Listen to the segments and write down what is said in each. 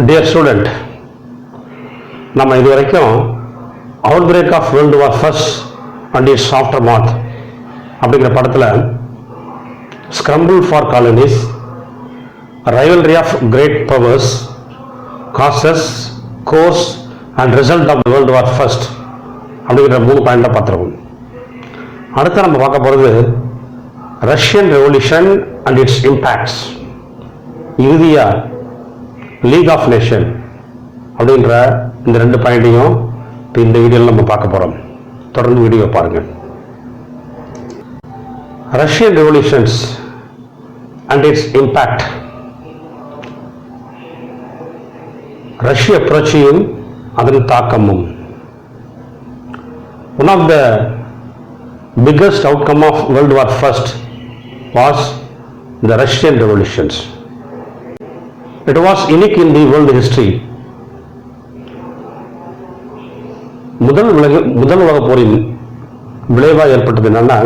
Dear student, நம்ம இதுவரைக்கும் outbreak of world war first and its aftermath அப்படிங்கிற படத்தில் scramble for colonies, rivalry of great powers, causes, course and result of world war first அப்படிங்கிற 3 பாயிண்டாக பார்த்துருக்கோம். அடுத்து நம்ம பார்க்க போகிறது Russian revolution and its impacts, இறுதியாக லீக் ஆஃப் நேஷன் அப்படின்ற இந்த 2 பாயிண்ட்டையும் இப்போ இந்த வீடியோவில் நம்ம பார்க்க போகிறோம். தொடர்ந்து வீடியோ பாருங்கள். Russian revolutions and its impact, ரஷ்ய புரட்சியும் அதன் தாக்கமும். One of the biggest outcome of World War First was the Russian revolutions. It was unique in the world history. முதல் உலக போரின் விளைவாக ஏற்பட்டது என்னன்னா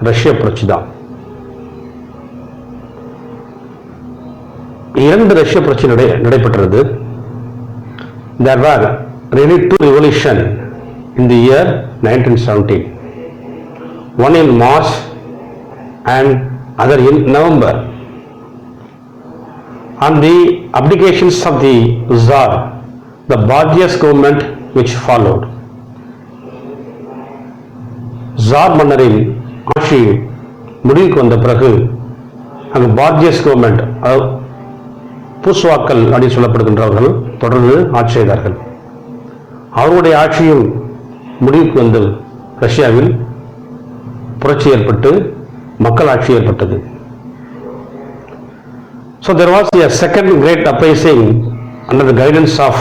ரஷ்ய புரட்சி தான். 2 ரஷ்ய புரட்சி நடைபெற்றது. There were really 2 revolutions in the year 1917. One in March and other in November. On the abdications of the Tsar, the Borgias government which followed. Tsar மன்னரின் ஆட்சி முடிவுக்கு வந்த பிறகு அங்கு பார்ஜியஸ் கவர்மெண்ட், பூஸ்வாக்கள் அப்படின்னு சொல்லப்படுகின்றவர்கள் தொடர்ந்து ஆட்சி செய்தார்கள். அவருடைய ஆட்சியும் முடிவுக்கு வந்து ரஷ்யாவில் புரட்சி ஏற்பட்டு மக்கள் ஆட்சி ஏற்பட்டது. So there was a second great uprising under the guidance of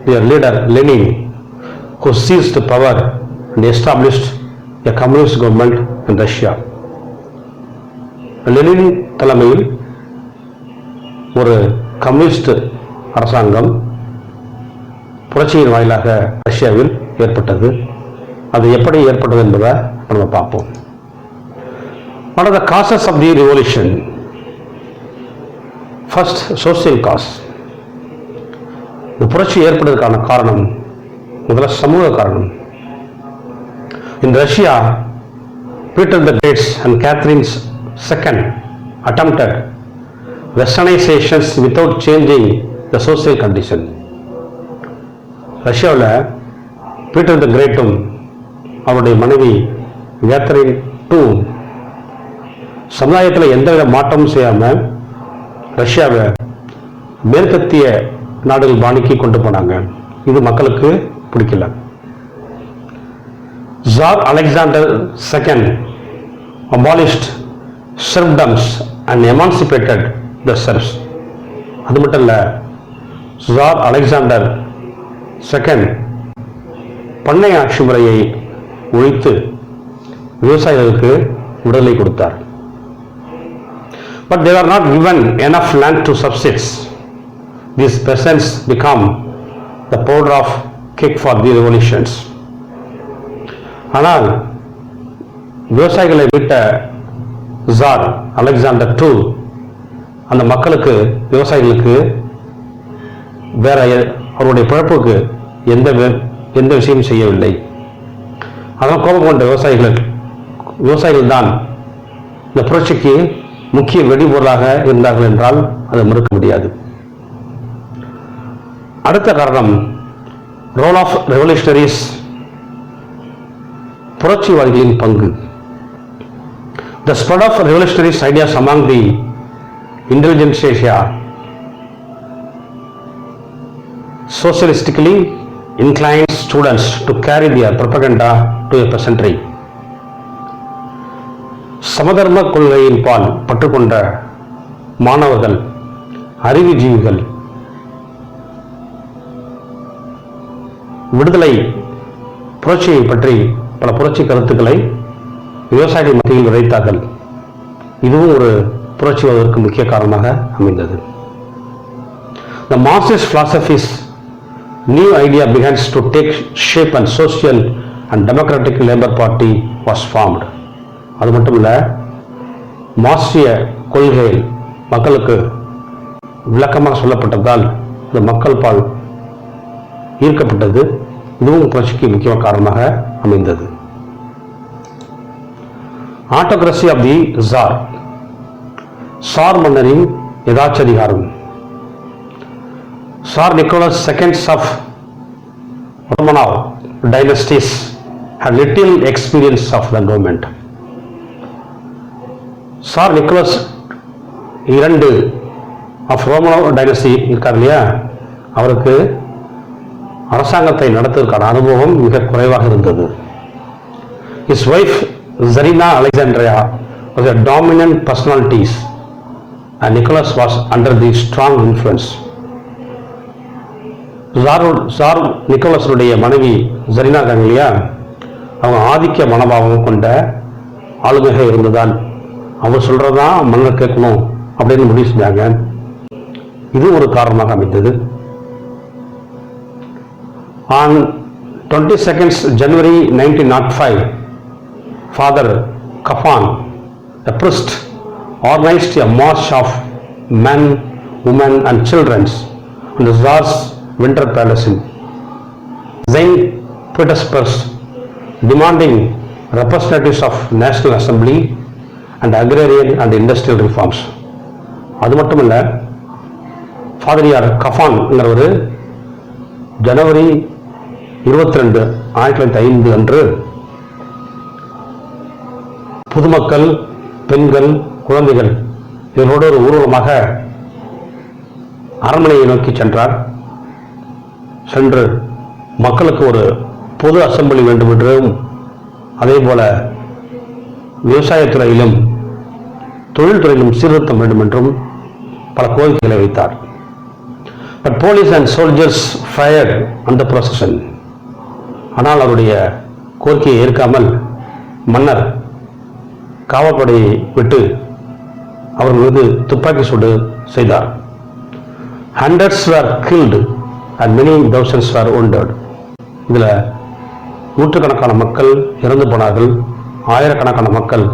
their leader Lenin, who seized the power and established a communist government in Russia. Lenin தலைமையில் ஒரு கம்யூனிஸ்ட் அரசாங்கம் புரட்சியின் வாயிலாக ரஷ்யாவில் ஏற்பட்டது. அது எப்படி ஏற்பட்டது என்பதை நம்ம பார்ப்போம். What are the causes of the revolution? First, social cause. இந்த புரட்சி ஏற்படுவதற்கான காரணம் முதல்ல சமூக காரணம். In Russia, Peter the Great and Catherine II attempted westernizations without changing the social condition. ரஷ்யாவில் பீட்டர் த கிரேட்டும் அவருடைய மனைவி கேத்தரின் II சமுதாயத்தில் எந்தவித மாற்றமும் செய்யாமல் ரஷ்யாவை மேற்கத்திய நாடுகள் பாணிக்கு கொண்டு போனாங்க. இது மக்களுக்கு பிடிக்கல. Tsar Alexander II abolished serfdoms and emancipated the serfs. அது மட்டும் இல்லை, ஜார் அலெக்சாண்டர் II பண்ணை ஆட்சி முறையை ஒழித்து விவசாயிகளுக்கு விடுதலை கொடுத்தார். But they were not given enough land to subsist. These peasants become the powder of cake for the revolutions. ஆனால் விவசாயிகளை விட்ட ஜார் அலெக்சாண்டர் II அந்த மக்களுக்கு, விவசாயிகளுக்கு வேற அவருடைய பிழப்புக்கு எந்த விஷயமும் செய்யவில்லை. அதனால் கோபம் கொண்ட விவசாயிகள் தான் இந்த புரட்சிக்கு முக்கிய வெடிபொருளாக இருந்தார்கள் என்றால் அதை மறுக்க முடியாது. அடுத்த காரணம் ரோல் ஆஃப் ரெவல்யூஷனரிஸ், புரட்சிவாதிகளின் பங்கு. The spread of revolutionary ideas among the intelligentsia, socialistically inclined students to carry their propaganda to a peasantry. சமதர்ம கொள்கையின் பால் பற்றுக்கொண்ட மாணவர்கள், அறிவுஜீவிகள் விடுதலை புரட்சியை பற்றி பல புரட்சி கருத்துக்களை விவசாயிகள் மத்தியில் விதைத்தார்கள். இதுவும் ஒரு புரட்சி வருவதற்கு முக்கிய காரணமாக அமைந்தது. The Marxist philosophy's new idea begins to take shape and social and democratic labor party was formed. அது மட்டும் இல்லை, மார்க்சிய கொள்கைகள் மக்களுக்கு விளக்கமாக சொல்லப்பட்டதால் இந்த மக்கள் பால் ஈர்க்கப்பட்டது. இதுவும் புரட்சிக்கு முக்கிய காரணமாக அமைந்தது. Autocracy of the tsar, tsar மன்னரின் யதாச்சதிகாரம். Tsar Nicholas seconds of Romanov dynasties had little experience of the government. Tsar Nicholas II of Romanov dynasty இருக்கார் இல்லையா, அவருக்கு அரசாங்கத்தை நடத்துவதற்கான அனுபவம் மிக குறைவாக இருந்தது. His wife Zarina Alexandria was a dominant personalities and Nicholas was under the strong influence. Tsar நிக்கோலஸுடைய மனைவி ஜரினா இல்லையா, அவங்க ஆதிக்க மனோபாவம் கொண்ட ஆளுமையாக இருந்ததால் அவங்க சொல்றதான் மன்னர் கேட்கணும் அப்படின்னு முடிவு செஞ்சாங்க. இது ஒரு காரணமாக அமைந்தது. On 22nd January 1905, Father Kafan, a priest, organized a march of men, women and children on the Tsar's Winter Palace in St. Petersburg, demanding representatives of National Assembly and agrarian and industrial reforms. அது மட்டும் இல்லை, ஃபாதரியார் கஃபான்ங்கிறவர் ஜனவரி 22, 1905 அன்று பொதுமக்கள், பெண்கள், குழந்தைகள் இதனோடு ஒரு ஊர்வலமாக அரண்மனையை நோக்கி சென்று மக்களுக்கு ஒரு பொது அசெம்பிளி வேண்டும் என்றும், அதே போல விவசாயத்துறையிலும் தொழில்துறையிலும் சீர்திருத்தம் வேண்டும் என்றும் பல கோரிக்கைகளை வைத்தார். But police and soldiers fired on the procession. ஆனால் அவருடைய கோரிக்கையை ஏற்காமல் மன்னர் காவல்படையை விட்டு அவர் மீது துப்பாக்கி சூடு செய்தார். Hundreds were killed and many thousands were wounded. இதில் நூற்றுக்கணக்கான மக்கள் இறந்து போனார்கள், ஆயிரக்கணக்கான மக்கள்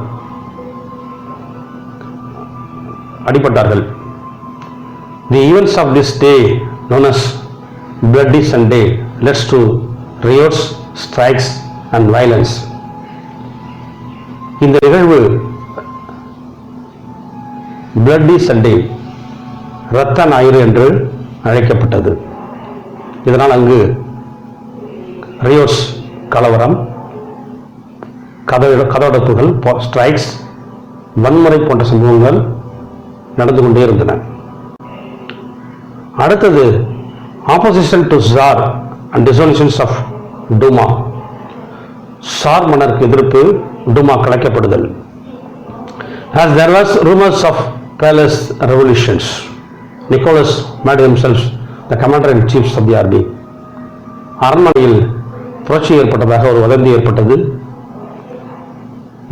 அடிபட்டார்கள். The events of this day, known as Bloody Sunday, led to riots, strikes and violence. இந்த நிகழ்வு Bloody Sunday, இரத்த ஞாயிறு என்று அழைக்கப்பட்டது. இதனால் அங்கு ரியோஸ் கலவரம், கதவடைப்புகள், ஸ்ட்ரைக்ஸ், வன்முறை போன்ற சம்பவங்கள் நடந்து கொண்டே இருந்தன. அடுத்தது opposition to tsar and dissolutions of Duma. Tsar மன்னருக்கு எதிர்ப்பு, டூமா கலைக்கப்படுதல். As there was rumors of palace revolutions, Nicholas made himself the commander in chief of the army. அரண்மனையில் புரட்சி ஏற்பட்டதாக ஒரு வதந்தி ஏற்பட்டது.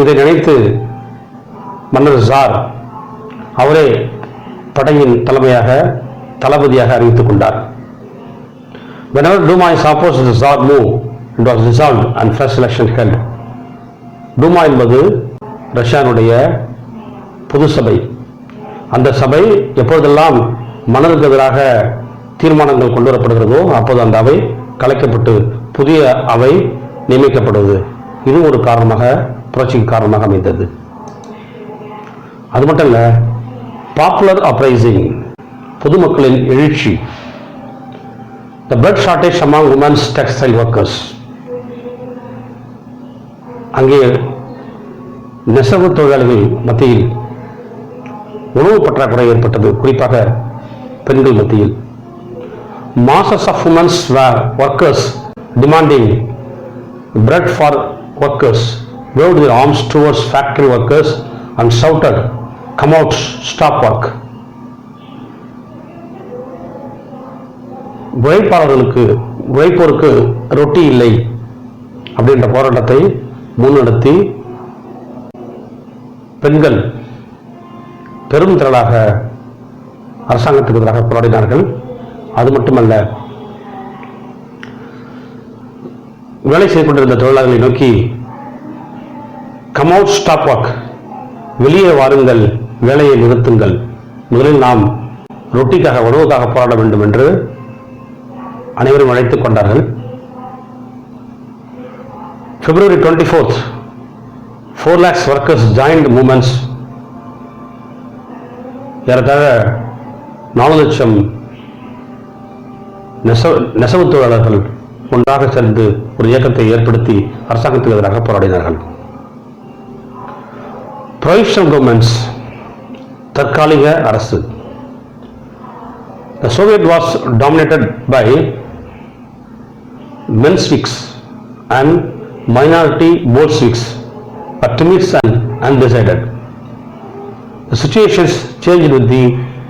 இதை நினைத்து மன்னர் ஜார் அவரே படையின் தளபதியாக அறிவித்துக் கொண்டார். Whenever Duma is opposed to the Tsar move, it was dissolved and fresh election held. டூமா என்பது ரஷ்யாவுடைய பொது சபை. அந்த சபை எப்பொழுதெல்லாம் மன்னருக்கு எதிராக தீர்மானங்கள் கொண்டு வரப்படுகிறதோ அப்போது அந்த அவை கலைக்கப்பட்டு புதிய அவை நியமிக்கப்படுவது. இது ஒரு காரணமாக, புரட்சிக்கு காரணமாக அமைந்தது. அது மட்டும் இல்ல, பாப்புலர் அப்ரைசிங், பொதுமக்களின் எழுச்சி. The blood shortage among women's textile workers. அங்கே நெசவு தொழிலாளர்கள் மத்தியில் உணவு பற்றாக்குறை ஏற்பட்டது, குறிப்பாக பெண்கள் மத்தியில். Masses of women were workers demanding bread for workers, waved their arms towards factory workers and shouted, "Come out, stop work." உழைப்போருக்கு ரொட்டி இல்லை அப்படின்ற போராட்டத்தை முன்னெடுத்தி பெண்கள் பெரும் திரளாக அரசாங்கத்துக்கு எதிராக போராடினார்கள். அது மட்டுமல்ல, வேலை செய்து கொண்டிருந்த தொழிலாளர்களை நோக்கி கம் அவுட் ஸ்டாப் ஒர்க், வெளியே வாருங்கள், வேலையை நிறுத்துங்கள், முதலில் நாம் ரொட்டிக்காக, உணவுக்காக போராட வேண்டும் என்று அனைவரும் அழைத்துக் கொண்டார்கள். February 24th, 4 lakhs workers joined movements. ஏறத்தாழ 4 லட்சம் நெசவு தொழிலாளர்கள் ஒன்றாக சேர்ந்து ஒரு இயக்கத்தை ஏற்படுத்தி அரசாங்கத்துக்கு எதிராக போராடினார்கள். Provisional governments, தற்காலிக அரசு. The Soviet was dominated by Mensheviks and minority Bolsheviks, but timid and undecided. The situations changed with the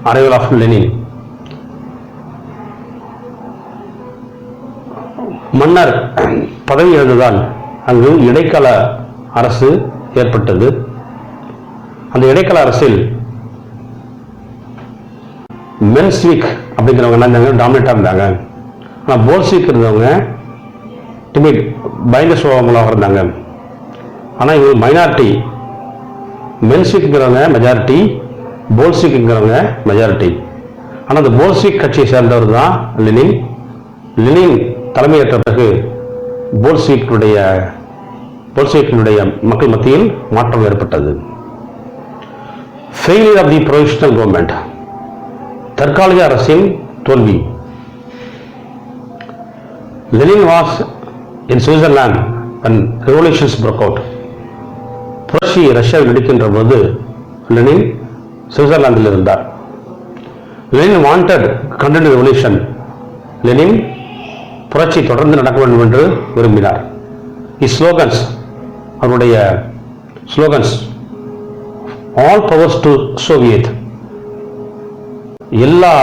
arrival of Lenin. மன்னர் பதவி இழந்ததால் அங்கு இடைக்கால அரசு ஏற்பட்டது. அந்த இடைக்கால அரசில் மென்ஸ்விக் அப்படிங்கிறவங்க என்ன டாமினேட்டாக இருந்தாங்க. ஆனால் போல்ஸ்விக் இருந்தவங்க டிமிட் பயந்த சுபாவங்களாக இருந்தாங்க. ஆனால் இவங்க மைனாரிட்டி. மென்ஸ்விக்ங்கிறவங்க மெஜாரிட்டி, போல்ஸ்விக்ங்கிறவங்க மெஜாரிட்டி. ஆனால் அந்த போல்ஸ்விக் கட்சியை சேர்ந்தவர் தான் லெனின். லெனின் தலைமையேற்ற பிறகு போல்ஸ்விக்கினுடைய மக்கள் மத்தியில் மாற்றம் ஏற்பட்டது. Failure of the provisional government, தற்காலிக அரசின் தோல்வி. Lenin was in Switzerland when revolutions broke out. புரட்சி ரஷ்யாவில் நடிக்கின்ற போது லெனின் சுவிட்சர்லாந்தில் இருந்தார். Lenin wanted continue revolution. Lenin புரட்சி தொடர்ந்து நடக்க வேண்டும் என்று விரும்பினார். ஸ்லோகன்ஸ், அவருடைய slogans, all powers to Soviet, எல்லா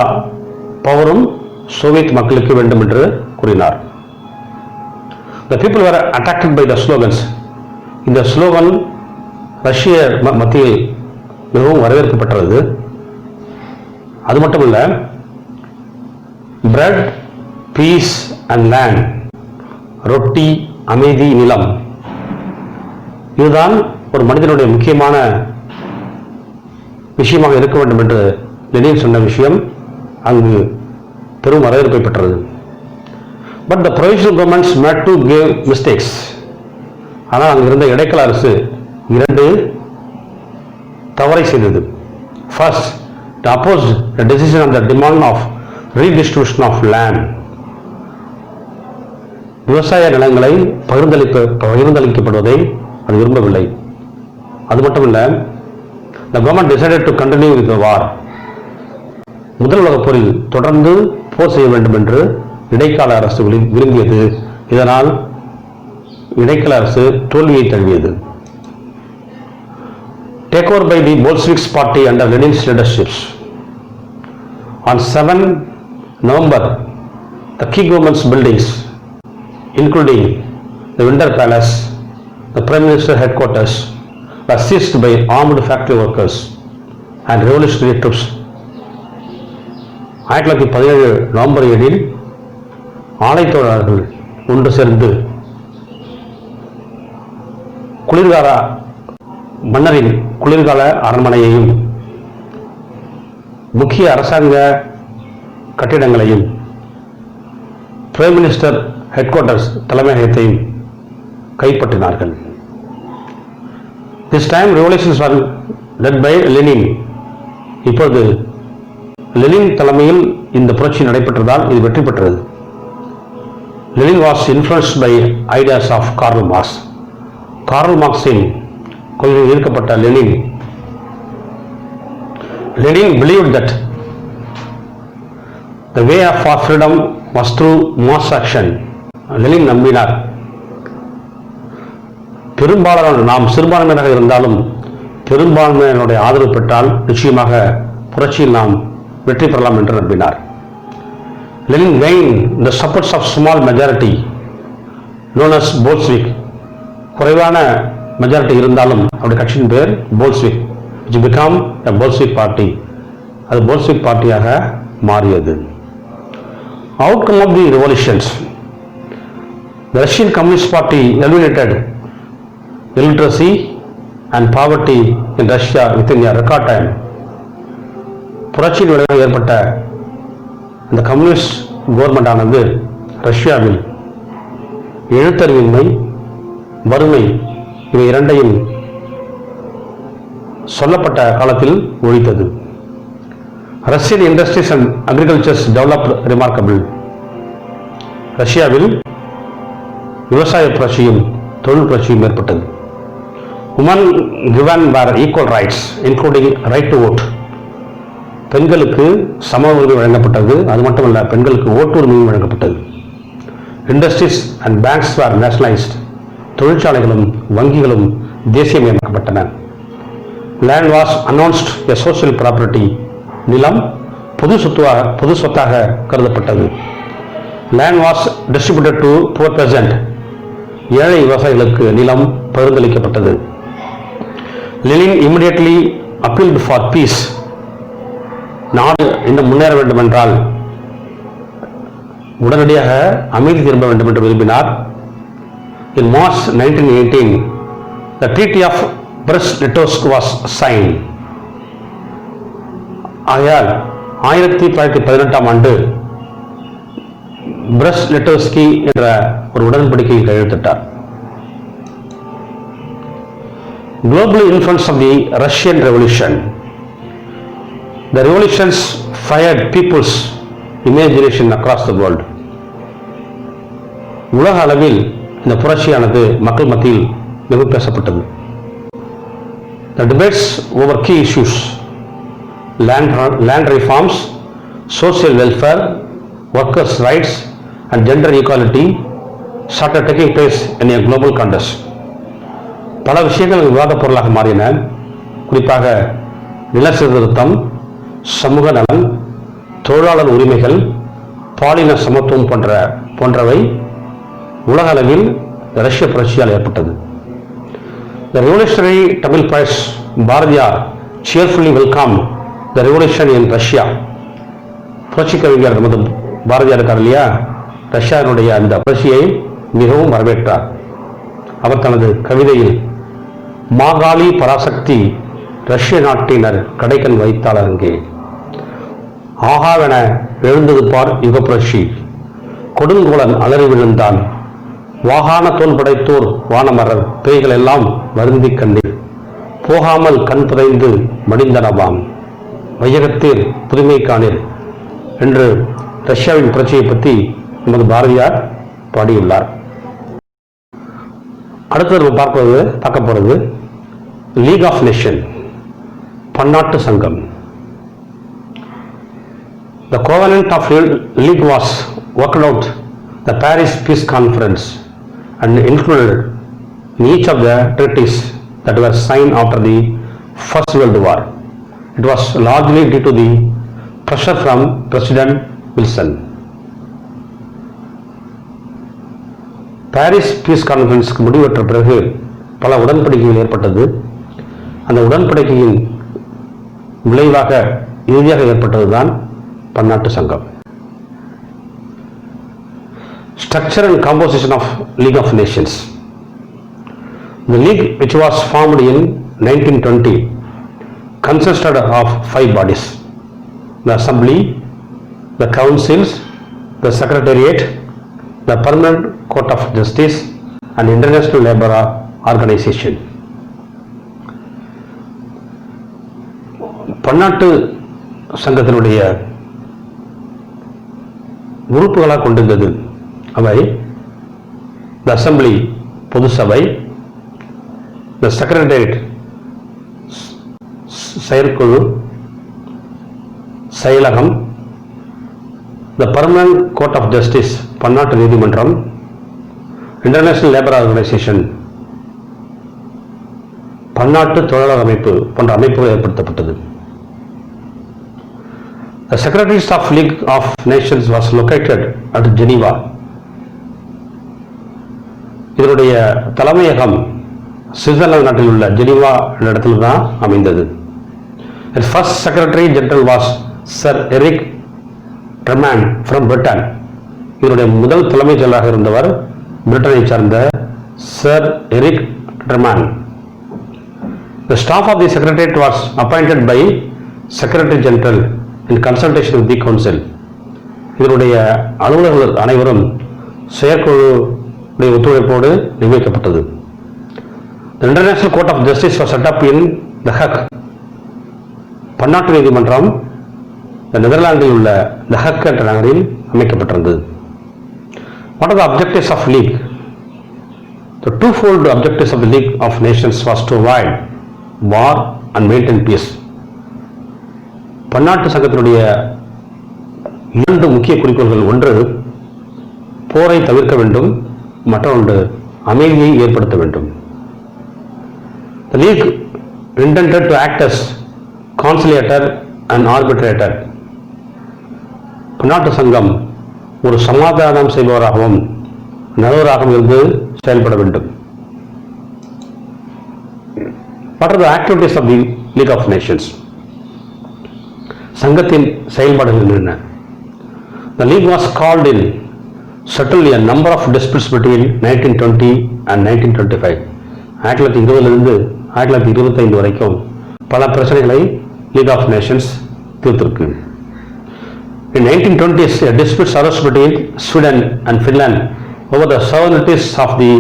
பவரும் சோவியத் மக்களுக்கு வேண்டும் என்று கூறினார். The people were attracted by the slogans. இந்த ஸ்லோகன் ரஷ்ய மத்தியில் மிகவும் வரவேற்கப்பட்டது. அது மட்டுமல்ல, பிரெட், பீஸ் அண்ட் லேண்ட், ரொட்டி, அமைதி, நிலம், இதுதான் ஒரு மனிதனுடைய முக்கியமான விஷயமாக இருக்க வேண்டும் என்று லெனின் சொன்ன விஷயம் அங்கு பெரும் வரவேற்பை பெற்றது. But the provisional governments had to give mistakes. ஆனால் அங்கு இருந்த இடைக்கால அரசு 2 தவறை செய்தது. First, to oppose the decision on the demand of redistribution of land. விவசாய நிலங்களை பகிர்ந்தளிக்கப்படுவதை அது விரும்பவில்லை. அது மட்டுமல்ல, the government decided to continue with the war. முதல் உலகப் போரில் தொடர்ந்து போர் செய்ய வேண்டும் என்று இடைக்கால அரசு விரும்பியது. இதனால் இடைக்கால அரசு தோல்வியை தழுவியது. Take over by the Bolsheviks party under Lenin's leadership. On 7 November, the key government's buildings, including the Winter Palace, the Prime Minister headquarters, were seized by armed factory workers and revolutionary troops. 1917 November 7 ஆலை தொழிலாளர்கள் ஒன்று சேர்ந்து மன்னரின் குளிர்கால அரண்மனையையும் முக்கிய அரசாங்க கட்டிடங்களையும் பிரைம் மினிஸ்டர் ஹெட்குவார்ட்டர்ஸ் தலைமையகத்தையும் கைப்பற்றினார்கள். This time revolutions were led by Lenin. இப்போது லெனின் தலைமையில் இந்த புரட்சி நடைபெற்றதால் இது வெற்றி பெற்றது. Lenin was influenced by ideas of Karl Marx. Karl மார்க்ஸின் கொள்கையில் ஈர்க்கப்பட்ட Lenin believed that the way of our freedom was through mass action. Lenin நம்பினார், நாம் சிறுபான்மையினராக இருந்தாலும் பெரும்பான்மையினுடைய ஆதரவு பெற்றால் நிச்சயமாக புரட்சியில் நாம் வெற்றி பெறலாம் என்று நம்பினார். Lenin gained the supports of small majority known as Bolshevik. குறைவான மெஜாரிட்டி இருந்தாலும் அவருடைய கட்சியின் பேர் Bolshevik, which became a Bolshevik party. அது போல்ஸ்விக் பார்ட்டியாக மாறியது. Outcome of the revolutions. The Russian Communist Party eliminated illiteracy and poverty in Russia within a record time. புரட்சியின் விளைவாக ஏற்பட்ட இந்த கம்யூனிஸ்ட் கவர்மெண்ட் ஆனது ரஷ்யாவில் எழுத்தறிவின்மை, வறுமை இவை இரண்டையும் சொல்லப்பட்ட காலத்தில் ஒழித்தது. Russian industries and agricultures developed remarkable. ரஷ்யாவில் விவசாய புரட்சியும் தொழில் புரட்சியும் ஏற்பட்டது. Women given were equal rights including right to vote. பெண்களுக்கு சம உரிமை வழங்கப்பட்டது. அது மட்டுமல்ல, பெண்களுக்கு ஓட்டு உரிமையும் வழங்கப்பட்டது. Industries and banks were nationalized. தொழிற்சாலைகளும் வங்கிகளும் தேசியமயமாக்கப்பட்டன. Land was announced a social property. நிலம் பொது சொத்தாக கருதப்பட்டது. Land was distributed to poor peasant. ஏழை விவசாயிகளுக்கு நிலம் பகிர்ந்தளிக்கப்பட்டது. Lenin immediately appealed for peace. நாடு இன்னும் முன்னேற வேண்டும் என்றால் உடனடியாக அமைதி திரும்ப வேண்டும் என்று விரும்பினார். In March 1918 the treaty of Brest-Litovsk was signed. ஆகையால் 1918 ஆண்டு பிரஸ்ட்-லிட்டோவ்ஸ்கி என்ற ஒரு உடன்படிக்கையில் கையெழுத்திட்டார். Global influence of the Russian Revolution. The revolutions fired people's imagination across the world. உலக அளவில் இந்த புரட்சியானது மக்கள் மத்தியில் மிக பேசப்பட்டது. The debates over key issues, land reforms, social welfare, workers' rights and gender equality started taking place in a global context. பல விஷயங்கள் விவாதப் பொருளாக மாறின. குறிப்பாக நில சீர்திருத்தம், சமூக நலன், தொழிலாளர் உரிமைகள், பாலின சமத்துவம் போன்றவை உலக அளவில் ரஷ்ய புரட்சியால் ஏற்பட்டது. The revolutionary Tamil poet Bharathiyar cheerfully welcomed the revolution in Russia. புரட்சி கவிஞர் நமது பாரதியார் இருக்கார் இல்லையா, ரஷ்யாவினுடைய அந்த புரட்சியை மிகவும் வரவேற்றார். அவர் தனது கவிதையில் மாகாளி பராசக்தி ரஷ்ய நாட்டினர் கடைக்கன் வைத்தாளர் அங்கே, ஆகாவென எழுந்தது பார் யுக புரட்சி, கொடுங்கோலன் அலறி விழுந்தான், வாகான தோல் படைத்தோர் வானமரர் பேய்கள் எல்லாம் வருந்தி கண்ணீர், போகாமல் கண் புதைந்து மடிந்தனவாம், வையகத்தீர் புதுமை காணீர் என்று ரஷ்யாவின் புரட்சியை பற்றி நமது பாரதியார் பாடியுள்ளார். அடுத்தது நம்ம பார்க்க போறது லீக் ஆஃப் நேஷன், பன்னாட்டு சங்கம். The covenant of league was worked out the Paris Peace Conference and included in each of the treaties that were signed after the First World War. It was largely due to the pressure from President Wilson. Paris peace கான்ஃபரன்ஸுக்கு முடிவற்ற பிறகு பல உடன்படிக்கைகள் ஏற்பட்டது. அந்த உடன்படிக்கையின் விளைவாக இறுதியாக ஏற்பட்டதுதான் பன்னாட்டு சங்கம். Structure and composition of League of Nations. The league, which was formed in 1920, consisted of 5 bodies: the Assembly, the Councils, the Secretariat, the Permanent Court of Justice and International Labour Organization. பன்னாட்டு சங்கத்தினுடைய உறுப்புகளாக கொண்டிருந்தது. அவை த assembly பொது சபை, த secretariat செயற்குழு செயலகம், the permanent court of justice பன்னாட்டு நீதிமன்றம், இன்டர்நேஷனல் லேபர் ஆர்கனைசேஷன் பன்னாட்டு தொழிலாளர் அமைப்பு போன்ற அமைப்புகள் ஏற்படுத்தப்பட்டது. The Secretaries of League of Nations was located at Geneva. இதனுடைய தலைமையகம் சுவிட்சர்லாந்து நாட்டில் உள்ள ஜெனீவா என்ற இடத்தில் தான் அமைந்தது. The first Secretary General was Sir Eric Truman from Britain. இதனுடைய முதல் தலைமைச் செயலராக இருந்தவர் பிரிட்டனை சார்ந்த Sir Eric Truman. The staff of the Secretariat was appointed by Secretary General in consultation with the Council. இதனுடைய அலுவலர்கள் அனைவரும் செயற்குழுடைய ஒத்துழைப்போடு நியமிக்கப்பட்டது. International court of justice was set up in the Hague. பன்னாட்டு நீதிமன்றம் நெதர்லாந்தில் உள்ள த ஹக் என்ற நகரில் அமைக்கப்பட்டிருந்தது. What are the objectives of League? The twofold objectives of the League of Nations was to avoid war and maintain peace. பன்னாட்டு சங்கத்தினுடைய இரண்டு முக்கிய குறிக்கோள்கள், ஒன்று போரை தவிர்க்க வேண்டும், மற்றொன்று அமைதியை ஏற்படுத்த வேண்டும். The League intended to act as conciliator and arbitrator. பன்னாட்டு சங்கம் ஒரு சமாதானம் செய்பவராகவும் நடுவராகவும் இருந்து செயல்பட வேண்டும். What are the activities of the League of Nations? சங்கத்தின் செயல்பாடுகள் என்ன? The League was called in settle a number of disputes between 1920 and 1925. 1920 1925 வரைக்கும் பல பிரச்சனைகளை League of Nations தீர்த்திருக்கு. In 1920s, a dispute arose between Sweden and Finland over the sovereignties of the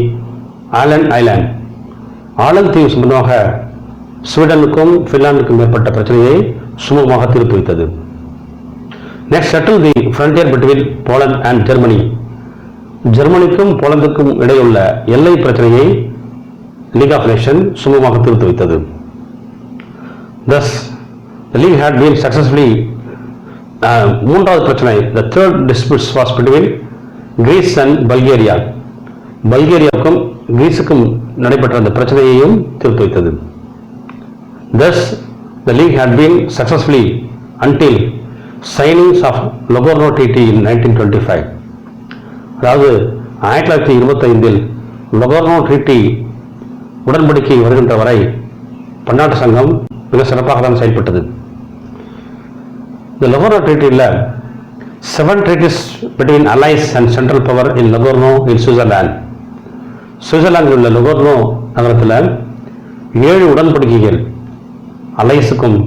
Åland Island. ஆலந்து தீவு சம்பந்தமாக ஸ்வீடனுக்கும் பின்லாந்துக்கும் ஏற்பட்ட பிரச்சனையை சுமூகமாக தீர்ப்பு வைத்தது. Next settle the frontier between Poland and Germany. ஜெர்மனிக்கும் போலந்துக்கும் இடையுள்ள எல்லை பிரச்சனையை லீக் ஆஃப் நேஷன் சுமூகமாக தீர்த்து வைத்தது. Thus, the league had been successfully மூன்றாவது பிரச்சனை, the third dispute was between Greece and Bulgaria. பல்கேரியாவுக்கும் கிரீஸுக்கும் நடைபெற்ற அந்த பிரச்சனையையும் தீர்த்து வைத்தது. Thus, the league had been successfully until signing of Locarno Treaty in 1925. அதாவது 1925 லொகார்னோ ட்ரீட்டி உடன்படிக்கை வருகின்ற வரை பன்னாட்டு சங்கம் மிக சிறப்பாக தான் செயல்பட்டது. இந்த லொகார்னோ ட்ரீட்டியில் 7 treaties between allies and central power in Locarno in Switzerland. சுவிட்சர்லாந்தில் உள்ள லொகார்னோ நகரத்தில் 7 உடன்படிக்கைகள் அலைஸுக்கும்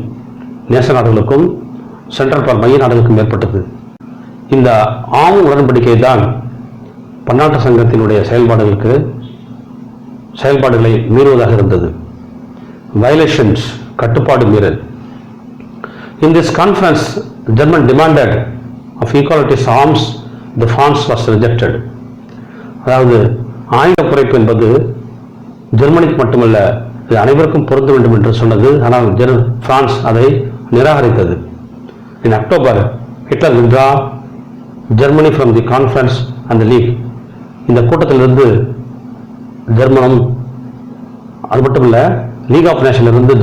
நேச நாடுகளுக்கும் சென்ட்ரல் பவர் மைய நாடுகளுக்கும் ஏற்பட்டது. இந்த 6 உடன்படிக்கை தான் பன்னாட்டு சங்கத்தினுடைய செயல்பாடுகளை மீறுவதாக இருந்தது. வயலேஷன்ஸ், கட்டுப்பாடு மீறல். In this conference, German demanded of equality arms, the France was rejected. அதாவது ஆயுத குறைப்பு என்பது ஜெர்மனிக்கு மட்டுமல்ல, இது அனைவருக்கும் பொருந்த வேண்டும் என்று சொன்னது. ஆனால் பிரான்ஸ் அதை நிராகரித்தது. In October, Hitler withdrew Germany from the conference and the league. இந்த கூட்டத்திலிருந்து ஜெர்மன் அது மட்டுமல்ல, லீக் ஆஃப் நேஷனிலிருந்து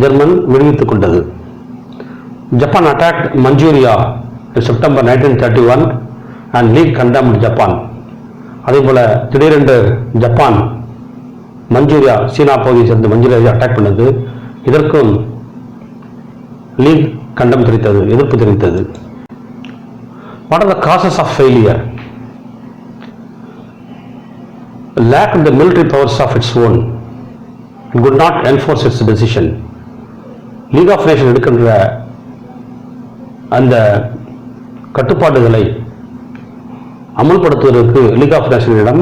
ஜெர்மன் விடுவித்துக் கொண்டது. Japan attacked Manchuria in September 1931 and league condemned Japan. அதேபோல திடீரென்று ஜப்பான் மஞ்சூரியா, சீனா பகுதியை சேர்ந்த மஞ்சூரியாவை அட்டாக் பண்ணது. இதற்கும் லீக் கண்டம் தெரிவித்தது, எதிர்ப்பு தெரிவித்தது. What are the causes of failure? Lack of the military powers of its own. It could not enforce its decision. League of nation எடுக்கின்ற அந்த கட்டுப்பாடுகளை அமல்படுத்துவதற்கு லீக் ஆஃப் நேஷனிடம்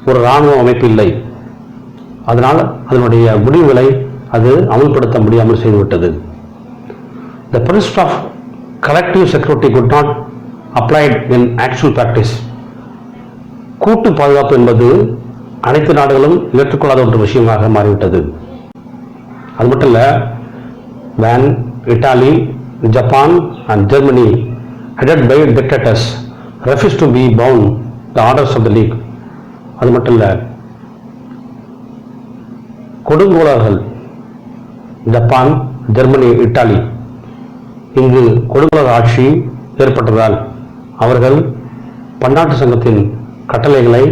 ஒரு இராணுவ அமைப்பு இல்லை. அதனால் அதனுடைய முடிவுகளை அது அமல்படுத்த முடியாமல் செய்துவிட்டது. The principle of collective security could not applied in actual practice. கூட்டு பாதுகாப்பு என்பது அனைத்து நாடுகளும் ஏற்றுக்கொள்ளாத ஒரு விஷயமாக மாறிவிட்டது. அது மட்டும் இல்ல, when Italy, Japan and Germany headed by dictators refused to be bound the orders of the league. அது மட்டும் இல்ல, கொடுங்கோலர்கள் ஜப்பான், ஜெர்மனி, இத்தாலி இங்கு கொடுங்கோலர் ஆட்சி ஏற்பட்டதால் அவர்கள் பன்னாட்டு சங்கத்தின் கட்டளைகளை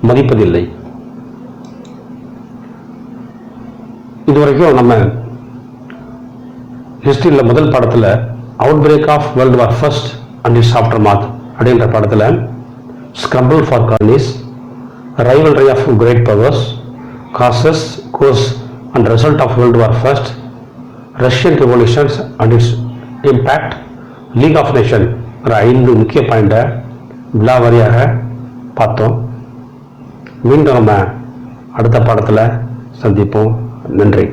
மதிப்பதில்லை. இதுவரைக்கும் நம்ம ஹிஸ்டரியில் முதல் பாடத்தில் outbreak of world war first and its aftermath அப்படின்ற பாடத்தில் scramble for colonies, rivalry of great powers, causes, course and result of world war first, Russian revolutions and its impact, league of nation 5 முக்கிய பாயிண்டை விலாவாரியாக பார்த்தோம். மீண்டும் நம்ம அடுத்த பாடத்தில் சந்திப்போம். நன்றி.